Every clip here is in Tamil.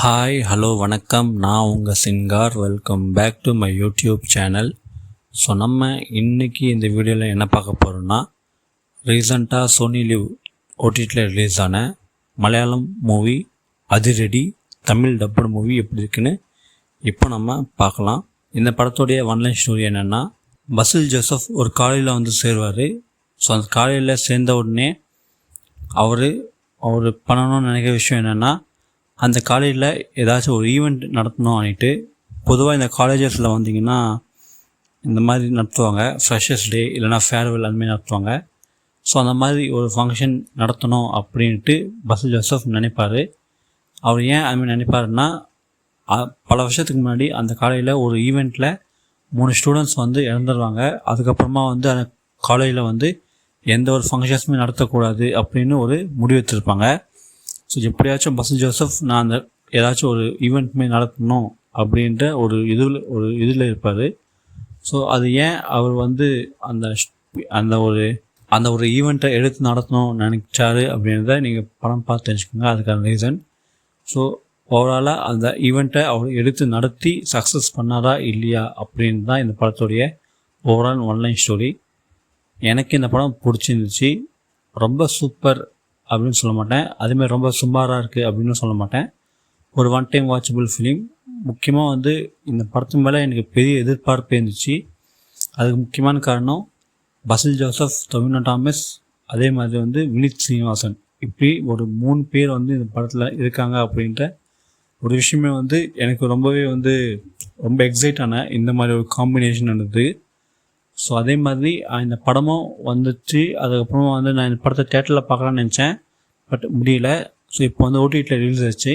ஹாய் ஹலோ வணக்கம், நான் உங்கள் Singar. Welcome back to my YouTube channel. So நம்ம இன்றைக்கி இந்த வீடியோவில் என்ன பார்க்க போகிறோன்னா, ரீசண்டாக சோனி லிவ் ஓடிடியில் ரிலீஸ் ஆன மலையாளம் மூவி அதிரடி தமிழ் டப்புடு மூவி எப்படி இருக்குன்னு இப்போ நம்ம பார்க்கலாம். இந்த படத்துடைய ஒன்லைன் ஸ்டோரி என்னென்னா, பசில் ஜோசப் ஒரு காலேஜில் வந்து சேருவார். ஸோ அந்த காலேஜில் சேர்ந்த உடனே அவர் பண்ணணும்னு நினைக்கிற விஷயம் என்னென்னா, அந்த காலேஜில் ஏதாச்சும் ஒரு ஈவெண்ட் நடத்தணும் அப்படின்ட்டு. பொதுவாக இந்த காலேஜஸில் வந்தீங்கன்னா இந்த மாதிரி நடத்துவாங்க, ஃப்ரெஷர்ஸ் டே இல்லைனா ஃபேர்வெல் அந்தமாதிரி நடத்துவாங்க. ஸோ அந்த மாதிரி ஒரு ஃபங்க்ஷன் நடத்தணும் அப்படின்ட்டு பசில் ஜோசப் நினைப்பார். அவர் ஏன் அதுமாதிரி நினைப்பாருன்னா, பல வருஷத்துக்கு முன்னாடி அந்த காலேஜில் ஒரு ஈவெண்ட்டில் 3 ஸ்டூடெண்ட்ஸ் வந்து இறந்துடுவாங்க. அதுக்கப்புறமா வந்து அந்த காலேஜில் வந்து எந்த ஒரு ஃபங்க்ஷன்ஸுமே நடத்தக்கூடாது அப்படின்னு ஒரு முடிவு எடுத்திருப்பாங்க. ஸோ எப்படியாச்சும் பசில் ஜோசப் நான் அந்த ஏதாச்சும் ஒரு ஈவெண்ட்மே நடத்தணும் அப்படின்ற ஒரு இதில் இருப்பார். ஸோ அது ஏன் அவர் வந்து அந்த ஒரு ஈவெண்ட்டை எடுத்து நடத்தணும்னு நினைச்சாரு அப்படின்றத நீங்கள் படம் பார்த்து தெரிஞ்சுக்கோங்க. அதுக்கான ரீசன். ஸோ ஓவராலாக அந்த ஈவெண்ட்டை அவர் எடுத்து நடத்தி சக்ஸஸ் பண்ணாரா இல்லையா அப்படின்னு தான் இந்த படத்துடைய ஓவரால் ஒன்லைன் ஸ்டோரி. எனக்கு இந்த படம் பிடிச்சிருந்துச்சு. ரொம்ப சூப்பர் அப்படின்னு சொல்ல மாட்டேன், அதுமாதிரி ரொம்ப சுமாராக இருக்குது அப்படின்னு சொல்ல மாட்டேன். ஒரு ஒன் டைம் வாட்சபிள் ஃபிலிம். முக்கியமாக வந்து இந்த படத்து மேலே எனக்கு பெரிய எதிர்பார்ப்பு இருந்துச்சு. அதுக்கு முக்கியமான காரணம் பசில் ஜோசப், டொவினோ தாமஸ், அதே மாதிரி வந்து வினித் ஸ்ரீனிவாசன், இப்படி ஒரு 3 பேர் வந்து இந்த படத்தில் இருக்காங்க அப்படின்ற ஒரு விஷயமே வந்து எனக்கு ரொம்பவே வந்து ரொம்ப எக்ஸைட் ஆனேன். இந்த மாதிரி ஒரு காம்பினேஷன் இருந்தது. ஸோ அதே மாதிரி இந்த படமும் வந்துச்சு. அதுக்கப்புறமா வந்து நான் இந்த படத்தை தேட்டரில் பார்க்கலான்னு நினச்சேன், பட் முடியல. ஸோ இப்போ வந்து ஓடிடியில் ரிலீஸ் ஆச்சு.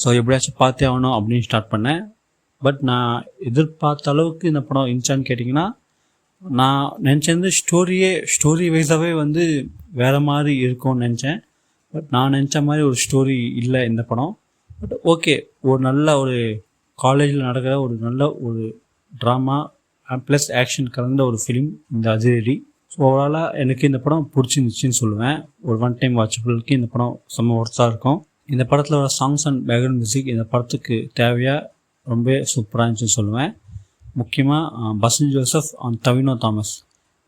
ஸோ எப்படியாச்சும் பார்த்தே ஆகணும் அப்படின்னு ஸ்டார்ட் பண்ணேன். பட் நான் எதிர்பார்த்த அளவுக்கு இந்த படம் இருந்துச்சான்னு கேட்டிங்கன்னா, நான் நினச்சது ஸ்டோரி வைஸாகவே வந்து வேறு மாதிரி இருக்கும்னு நினச்சேன். பட் நான் நினச்ச மாதிரி ஒரு ஸ்டோரி இல்லை இந்த படம். பட் ஓகே, ஒரு நல்ல ஒரு காலேஜில் நடக்கிற ஒரு நல்ல ஒரு ட்ராமா ப்ளஸ் ஆக்ஷன் கலந்த ஒரு ஃபிலிம் இந்த அதிரடி. ஸோ ஓவராலாக எனக்கு இந்த படம் பிடிச்சிருந்துச்சின்னு சொல்லுவேன். ஒரு ஒன் டைம் வாட்சபிளுக்கு இந்த படம் செம்ம ஒர்த்தாக இருக்கும். இந்த படத்தில் வர சாங்ஸ் அண்ட் பேக்ரவுண்ட் மியூசிக் இந்த படத்துக்கு தேவையாக ரொம்ப சூப்பராக இருந்துச்சுன்னு சொல்லுவேன். முக்கியமாக பசில் ஜோசப் அண்ட் டொவினோ தாமஸ்,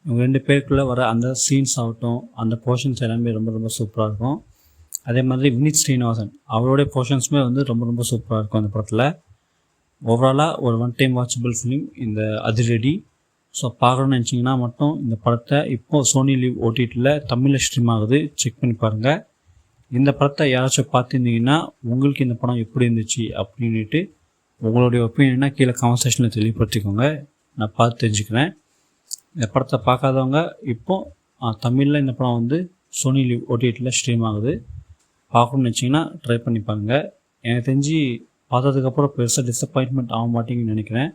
இவங்க 2 பேருக்குள்ளே வர அந்த சீன்ஸ் ஆகட்டும், அந்த போர்ஷன்ஸ் எல்லாமே ரொம்ப ரொம்ப சூப்பராக இருக்கும். அதே மாதிரி வினித் ஸ்ரீனிவாசன், அவருடைய போர்ஷன்ஸுமே வந்து ரொம்ப ரொம்ப சூப்பராக இருக்கும் அந்த படத்தில். ஓவராலாக ஒரு ஒன் டைம் வாட்சபிள் ஃபிலிம் இந்த அதிரடி. ஸோ பார்க்கணுன்னு நினச்சிங்கன்னா மட்டும் இந்த படத்தை இப்போது சோனி லிவ் ஓடிடியில் தமிழில் ஸ்ட்ரீம் ஆகுது, செக் பண்ணி பாருங்கள். இந்த படத்தை யாராச்சும் பார்த்துருந்தீங்கன்னா உங்களுக்கு இந்த படம் எப்படி இருந்துச்சு அப்படின்ட்டு உங்களுடைய ஒப்பீனியனை கீழே கமெண்ட் செக்ஷனில் தெளிவுபடுத்திக்கோங்க. நான் பார்த்து தெரிஞ்சுக்கிறேன். இந்த படத்தை பார்க்காதவங்க இப்போது தமிழில் இந்த படம் வந்து சோனி லிவ் ஓடிடியில் ஸ்ட்ரீம் ஆகுது. பார்க்கணுன்னு நினச்சிங்கன்னா ட்ரை பண்ணி பாருங்கள். எனக்கு தெரிஞ்சு பார்த்ததுக்கப்புறம் பெருசாக டிசப்பாயின்ட்மெண்ட் ஆக மாட்டேங்குன்னு நினைக்கிறேன்.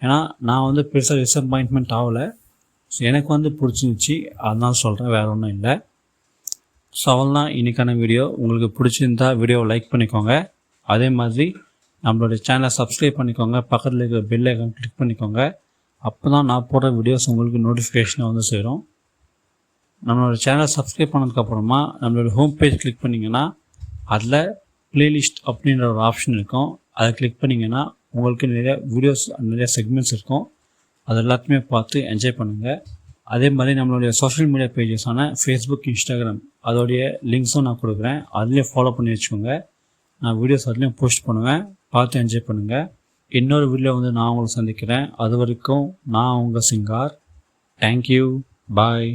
ஏன்னா நான் வந்து பெருசாக டிசப்பாயின்ட்மெண்ட் ஆகலை. ஸோ எனக்கு வந்து பிடிச்சிருந்துச்சி, அதனால சொல்கிறேன், வேறு ஒன்றும் இல்லை. ஸோ அவ்வளோதான் இன்றைக்கான வீடியோ. உங்களுக்கு பிடிச்சிருந்தா வீடியோவை லைக் பண்ணிக்கோங்க. அதே மாதிரி நம்மளுடைய சேனலை சப்ஸ்கிரைப் பண்ணிக்கோங்க. பக்கத்தில் இருக்கிற பெல் ஐக்கான் கிளிக் பண்ணிக்கோங்க. அப்போ தான் நான் போடுற வீடியோஸ் உங்களுக்கு நோட்டிஃபிகேஷனை வந்து சேரும். நம்மளோட சேனலை சப்ஸ்கிரைப் பண்ணதுக்கப்புறமா நம்மளோட ஹோம் பேஜ் கிளிக் பண்ணிங்கன்னா அதில் ப்ளேலிஸ்ட் அப்படின்ற ஒரு ஆப்ஷன் இருக்கும். அதை கிளிக் பண்ணிங்கன்னா உங்களுக்கு நிறைய வீடியோஸ், நிறைய செக்மெண்ட்ஸ் இருக்கும். அது எல்லாத்தையுமே பார்த்து என்ஜாய் பண்ணுங்கள். அதே மாதிரி நம்மளுடைய சோஷியல் மீடியா பேஜஸான ஃபேஸ்புக், இன்ஸ்டாகிராம், அதோடைய லிங்க்ஸும் நான் கொடுக்குறேன். அதுலேயும் ஃபாலோ பண்ணி வச்சுக்கோங்க. நான் வீடியோஸ் அதுலேயும் போஸ்ட் பண்ணுவேன், பார்த்து என்ஜாய் பண்ணுங்கள். இன்னொரு வீடியோ வந்து நான் உங்களை சந்திக்கிறேன். அது வரைக்கும் நான் உங்கள் சிங்கார். தேங்க்யூ, பாய்.